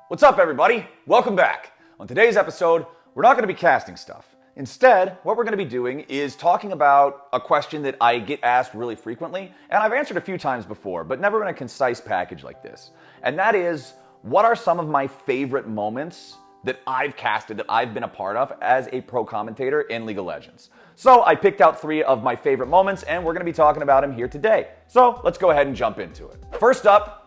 What's up, everybody? Welcome back. On today's episode, we're not going to be casting stuff. Instead, what we're going to be doing is talking about a question that I get asked really frequently, and I've answered a few times before, but never in a concise package like this. And that is, what are some of my favorite moments that I've casted, that I've been a part of as a pro commentator in League of Legends? So I picked out 3 of my favorite moments, and we're going to be talking about them here today. So let's go ahead and jump into it. First up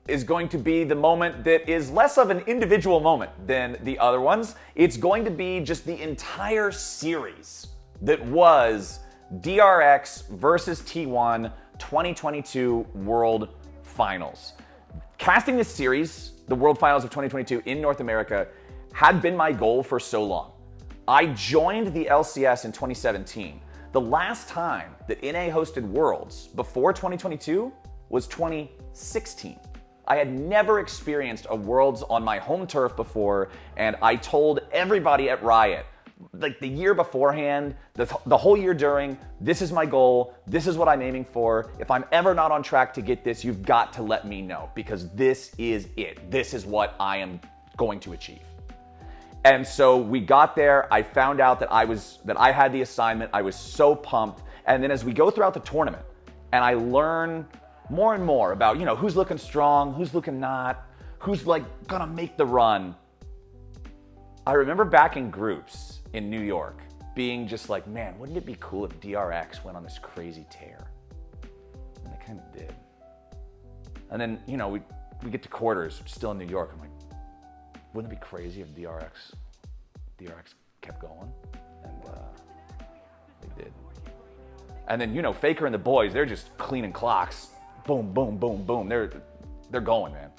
is going to be the moment that is less of an individual moment than the other ones. It's going to be just the entire series that was DRX versus T1 2022 World Finals. Casting this series, the World Finals of 2022 in North America, had been my goal for so long. I joined the LCS in 2017. The last time that NA hosted Worlds before 2022 was 2016. I had never experienced a Worlds on my home turf before, and I told everybody at Riot, like the year beforehand, the whole year during, this is my goal, this is what I'm aiming for. If I'm ever not on track to get this, you've got to let me know, because this is it. This is what I am going to achieve. And so we got there, I found out that I had the assignment, I was so pumped, and then as we go throughout the tournament, and I learn more and more about, who's looking strong, who's looking not, who's like gonna make the run. I remember back in groups in New York being just like, man, wouldn't it be cool if DRX went on this crazy tear? And they kind of did. And then, we get to quarters, still in New York. I'm like, wouldn't it be crazy if DRX kept going? And they did. And then, Faker and the boys, they're just cleaning clocks. Boom, boom, boom, boom. They're going, man.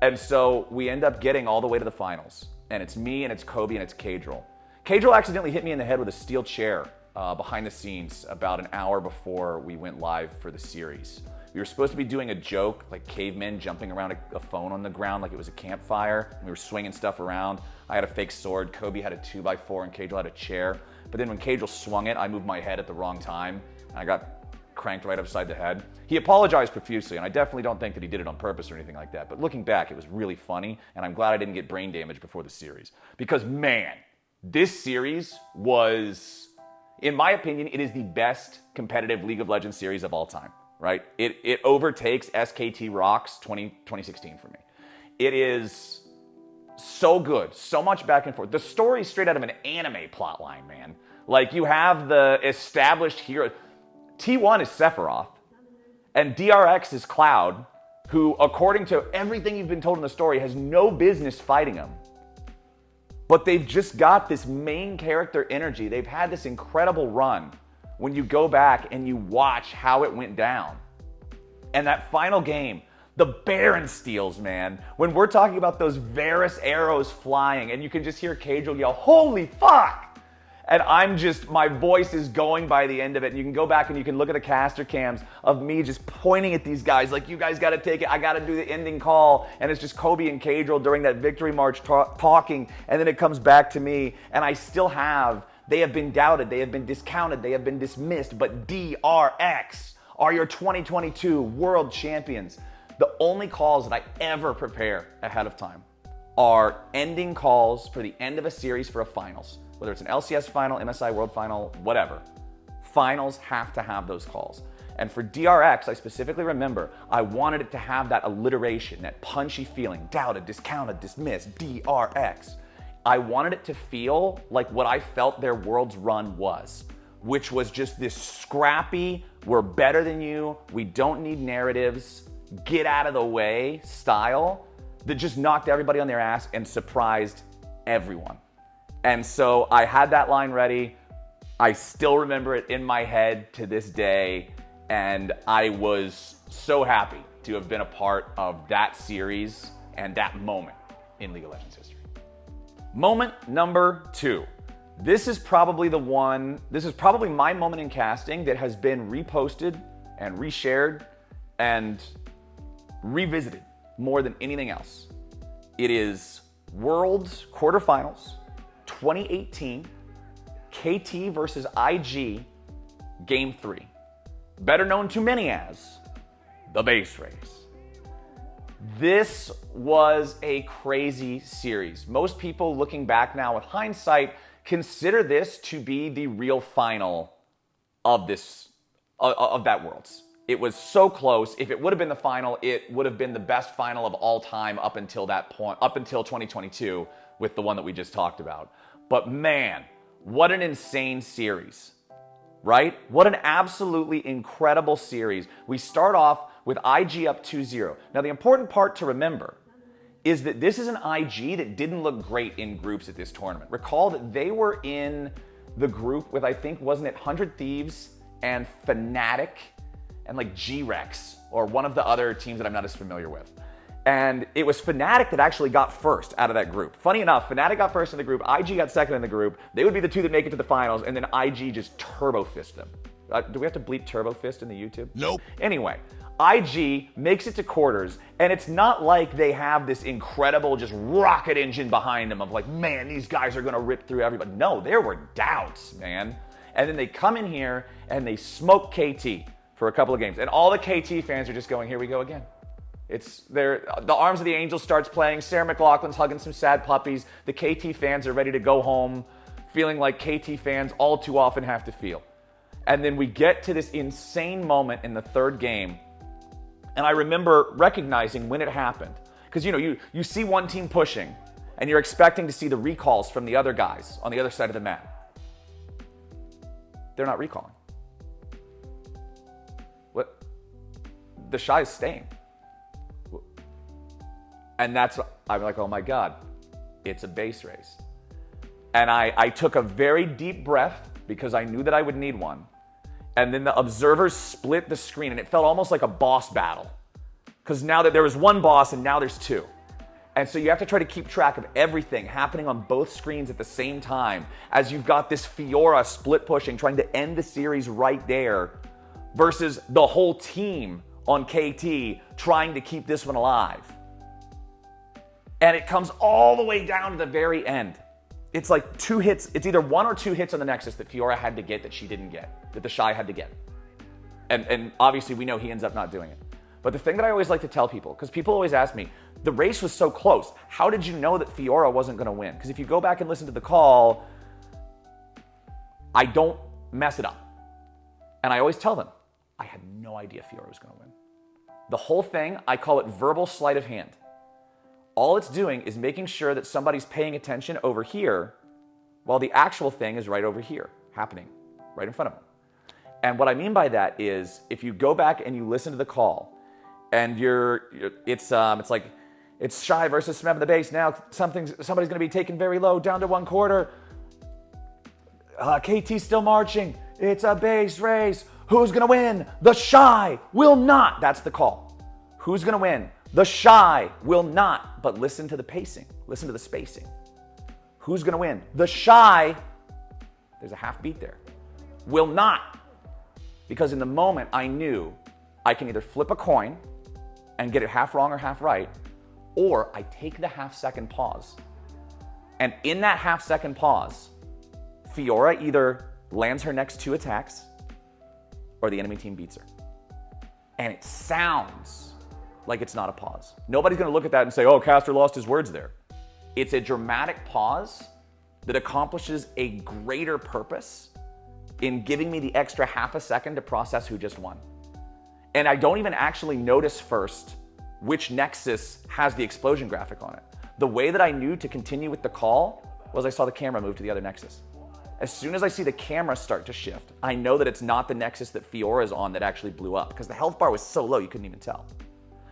And so we end up getting all the way to the finals. And it's me, and it's Kobe, and it's Kadril. Kadril accidentally hit me in the head with a steel chair behind the scenes about an hour before we went live for the series. We were supposed to be doing a joke, like cavemen jumping around a phone on the ground like it was a campfire. And we were swinging stuff around. I had a fake sword. Kobe had a 2x4, and Kadril had a chair. But then when Kadril swung it, I moved my head at the wrong time. And I got cranked right upside the head. He apologized profusely, and I definitely don't think that he did it on purpose or anything like that. But looking back, it was really funny, and I'm glad I didn't get brain damage before the series. Because, man, this series was, in my opinion, it is the best competitive League of Legends series of all time, right? It overtakes SKT Rocks 2016 for me. It is so good, so much back and forth. The story's straight out of an anime plotline, man. Like, you have the established hero. T1 is Sephiroth, and DRX is Cloud, who, according to everything you've been told in the story, has no business fighting him. But they've just got this main character energy. They've had this incredible run when you go back and you watch how it went down. And that final game, the Baron steals, man. When we're talking about those Varus arrows flying, and you can just hear Kadril yell, "Holy fuck!" And my voice is going by the end of it. And you can go back and you can look at the caster cams of me just pointing at these guys like, you guys got to take it. I got to do the ending call. And it's just Kobe and Kadril during that victory march talking. And then it comes back to me. And I still they have been doubted. They have been discounted. They have been dismissed. But DRX are your 2022 world champions. The only calls that I ever prepare ahead of time are ending calls for the end of a series for a finals. Whether it's an LCS final, MSI World Final, whatever. Finals have to have those calls. And for DRX, I specifically remember, I wanted it to have that alliteration, that punchy feeling, doubted, discounted, dismissed, DRX. I wanted it to feel like what I felt their Worlds run was, which was just this scrappy, we're better than you, we don't need narratives, get out of the way style that just knocked everybody on their ass and surprised everyone. And so I had that line ready. I still remember it in my head to this day. And I was so happy to have been a part of that series and that moment in League of Legends history. Moment number 2. This is probably my moment in casting that has been reposted and reshared and revisited more than anything else. It is Worlds quarterfinals 2018, KT versus IG, Game 3. Better known to many as the Base Race. This was a crazy series. Most people looking back now with hindsight consider this to be the real final of that Worlds. It was so close. If it would have been the final, it would have been the best final of all time up until that point, up until 2022 with the one that we just talked about. But man, what an insane series, right? What an absolutely incredible series. We start off with IG up 2-0. Now, the important part to remember is that this is an IG that didn't look great in groups at this tournament. Recall that they were in the group with, I think, wasn't it 100 Thieves and Fnatic and like G-Rex or one of the other teams that I'm not as familiar with. And it was Fnatic that actually got first out of that group. Funny enough, Fnatic got first in the group, IG got second in the group. They would be the two that make it to the finals, and then IG just turbo fist them. Do we have to bleep turbo fist in the YouTube? Nope. Anyway, IG makes it to quarters, and it's not like they have this incredible just rocket engine behind them of like, man, these guys are gonna rip through everybody. No, there were doubts, man. And then they come in here and they smoke KT for a couple of games. And all the KT fans are just going, here we go again. The Arms of the Angel starts playing, Sarah McLachlan's hugging some sad puppies, the KT fans are ready to go home, feeling like KT fans all too often have to feel. And then we get to this insane moment in the third game, and I remember recognizing when it happened. Because you see one team pushing, and you're expecting to see the recalls from the other guys on the other side of the map. They're not recalling. What? The Shy is staying. And I'm like, oh my God, it's a base race. And I took a very deep breath because I knew that I would need one. And then the observers split the screen, and it felt almost like a boss battle. Because now that there was one boss and now there's two. And so you have to try to keep track of everything happening on both screens at the same time as you've got this Fiora split pushing, trying to end the series right there, versus the whole team on KT trying to keep this one alive. And it comes all the way down to the very end. It's like 2 hits. It's either 1 or 2 hits on the Nexus that Fiora had to get that she didn't get, that the Shy had to get. And obviously we know he ends up not doing it. But the thing that I always like to tell people, because people always ask me, the race was so close, how did you know that Fiora wasn't going to win? Because if you go back and listen to the call, I don't mess it up. And I always tell them, I had no idea Fiora was going to win. The whole thing, I call it verbal sleight of hand. All it's doing is making sure that somebody's paying attention over here while the actual thing is right over here, happening right in front of them. And what I mean by that is if you go back and you listen to the call and it's like it's Shy versus Smev in the base. Now somebody's going to be taken very low down to 1/4. KT's still marching. It's a base race. Who's going to win? The Shy will not. That's the call. Who's going to win? The Shy will not. But listen to the pacing. Listen to the spacing. Who's going to win? The Shy, there's a half beat there, will not. Because in the moment, I knew I can either flip a coin and get it half wrong or half right, or I take the half-second pause. And in that half-second pause, Fiora either lands her next 2 attacks or the enemy team beats her. And it sounds like it's not a pause. Nobody's going to look at that and say, oh, Caster lost his words there. It's a dramatic pause that accomplishes a greater purpose in giving me the extra half a second to process who just won. And I don't even actually notice first which Nexus has the explosion graphic on it. The way that I knew to continue with the call was I saw the camera move to the other Nexus. As soon as I see the camera start to shift, I know that it's not the Nexus that Fiora is on that actually blew up, because the health bar was so low you couldn't even tell.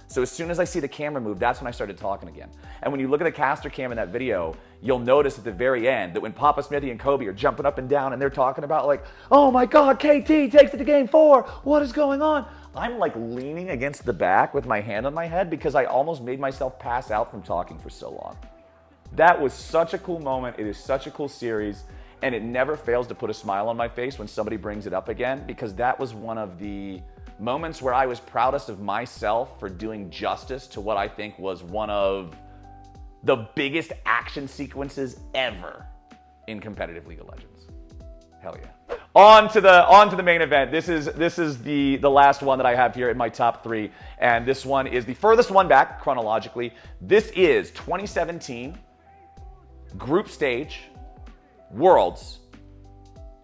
So as soon as I see the camera move, that's when I started talking again. And when you look at the caster cam in that video, you'll notice at the very end that when Papa Smithy and Kobe are jumping up and down and they're talking about like, oh my God, KT takes it to game 4. What is going on? I'm like leaning against the back with my hand on my head because I almost made myself pass out from talking for so long. That was such a cool moment. It is such a cool series. And it never fails to put a smile on my face when somebody brings it up again, because that was one of the moments where I was proudest of myself for doing justice to what I think was one of the biggest action sequences ever in competitive League of Legends. Hell yeah. On to the main event. This is the last one that I have here in my top 3, and this one is the furthest one back chronologically. This is 2017 group stage Worlds.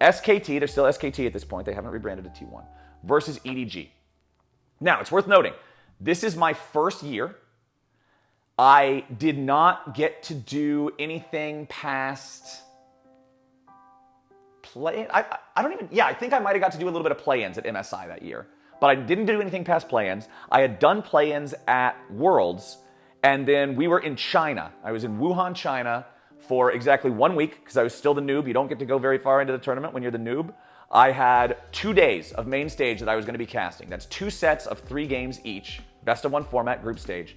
SKT, they're still SKT at this point. They haven't rebranded to T1 versus EDG. Now, it's worth noting, this is my first year. I did not get to do anything past play. I think I might have got to do a little bit of play-ins at MSI that year, but I didn't do anything past play-ins. I had done play-ins at Worlds, and then we were in China. I was in Wuhan, China for exactly 1 week because I was still the noob. You don't get to go very far into the tournament when you're the noob. I had 2 days of main stage that I was going to be casting. That's 2 sets of 3 games each, best of 1 format, group stage.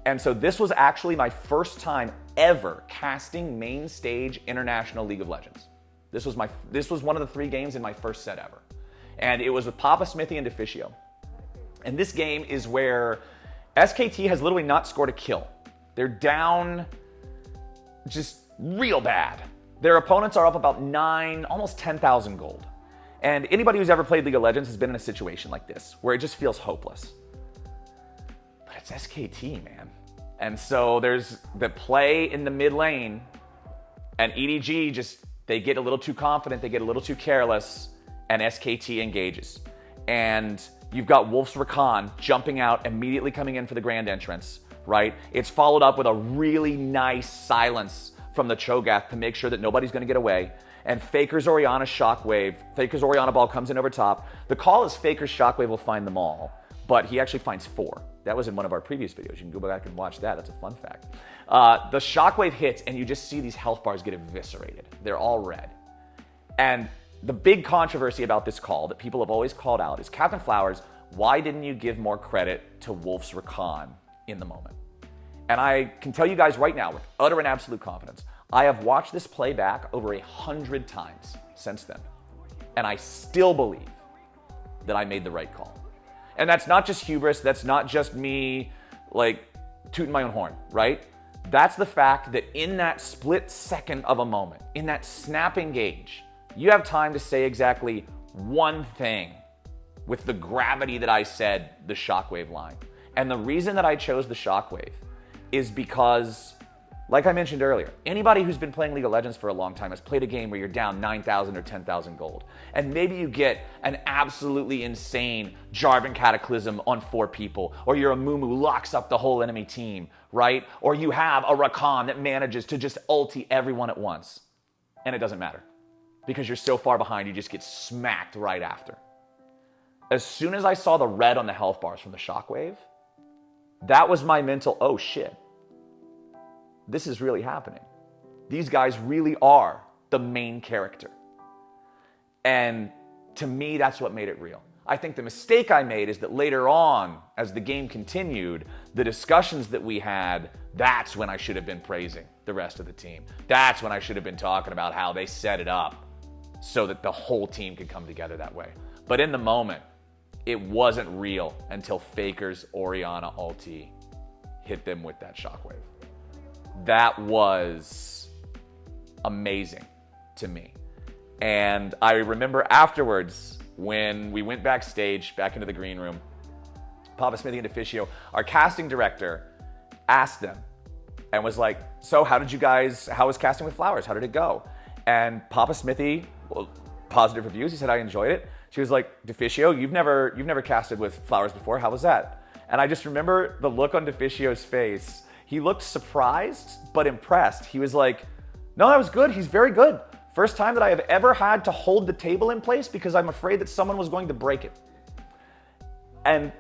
And so this was actually my first time ever casting main stage International League of Legends. This was one of the 3 games in my first set ever. And it was with Papa Smithy and Deficio. And this game is where SKT has literally not scored a kill. They're down just real bad. Their opponents are up about 9, almost 10,000 gold. And anybody who's ever played League of Legends has been in a situation like this, where it just feels hopeless. But it's SKT, man. And so there's the play in the mid lane, and EDG they get a little too confident, they get a little too careless, and SKT engages. And you've got Wolf's Rakan jumping out, immediately coming in for the grand entrance, right? It's followed up with a really nice silence from the Cho'Gath to make sure that nobody's going to get away. And Faker's Orianna Shockwave, Faker's Orianna ball comes in over top. The call is Faker's Shockwave will find them all, but he actually finds 4. That was in one of our previous videos. You can go back and watch that. That's a fun fact. The Shockwave hits, and you just see these health bars get eviscerated. They're all red. And the big controversy about this call that people have always called out is, CaptainFlowers, why didn't you give more credit to Wolf's Rakan in the moment? And I can tell you guys right now with utter and absolute confidence, I have watched this play back over 100 times since then. And I still believe that I made the right call. And that's not just hubris, that's not just me like tooting my own horn, right? That's the fact that in that split second of a moment, in that snapping gauge, you have time to say exactly one thing with the gravity that I said the Shockwave line. And the reason that I chose the Shockwave is because, like I mentioned earlier, anybody who's been playing League of Legends for a long time has played a game where you're down 9,000 or 10,000 gold. And maybe you get an absolutely insane Jarvan Cataclysm on 4 people, or your Amumu locks up the whole enemy team, right? Or you have a Rakan that manages to just ulti everyone at once. And it doesn't matter, because you're so far behind, you just get smacked right after. As soon as I saw the red on the health bars from the Shockwave, that was my mental, oh shit. This is really happening. These guys really are the main character. And to me, that's what made it real. I think the mistake I made is that later on, as the game continued, the discussions that we had, that's when I should have been praising the rest of the team. That's when I should have been talking about how they set it up so that the whole team could come together that way. But in the moment, it wasn't real until Faker's Orianna ulti hit them with that Shockwave. That was amazing to me. And I remember afterwards, when we went backstage, back into the green room, Papa Smithy and Deficio, our casting director, asked them and was like, so how was casting with Flowers? How did it go? And Papa Smithy, well, positive reviews, he said, I enjoyed it. She was like, Deficio, you've never casted with Flowers before. How was that? And I just remember the look on Deficio's face. He looked surprised, but impressed. He was like, no, that was good. He's very good. First time that I have ever had to hold the table in place because I'm afraid that someone was going to break it. And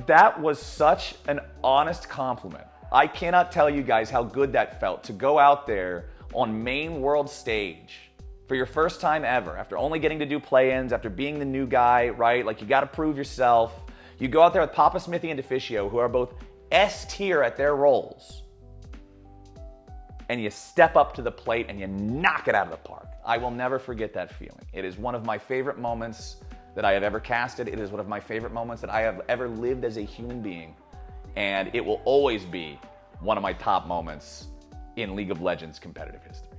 that was such an honest compliment. I cannot tell you guys how good that felt to go out there on main world stage for your first time ever, after only getting to do play-ins, after being the new guy, right? Like, you got to prove yourself. You go out there with Papa Smithy and Deficio, who are both S tier at their roles, and you step up to the plate and you knock it out of the park. I will never forget that feeling. It is one of my favorite moments that I have ever casted. It is one of my favorite moments that I have ever lived as a human being. And it will always be one of my top moments in League of Legends competitive history.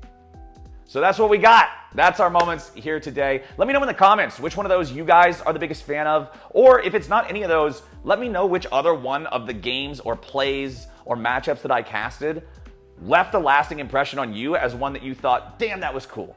So that's what we got. That's our moments here today. Let me know in the comments which one of those you guys are the biggest fan of, or if it's not any of those, let me know which other one of the games or plays or matchups that I casted left a lasting impression on you as one that you thought, damn, that was cool.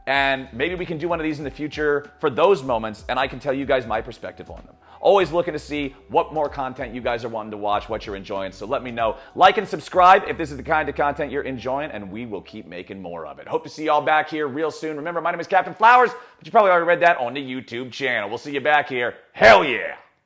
And maybe we can do one of these in the future for those moments, and I can tell you guys my perspective on them. Always looking to see what more content you guys are wanting to watch, what you're enjoying, so let me know. Like and subscribe if this is the kind of content you're enjoying, and we will keep making more of it. Hope to see y'all back here real soon. Remember, my name is CaptainFlowers, but you probably already read that on the YouTube channel. We'll see you back here. Hell yeah!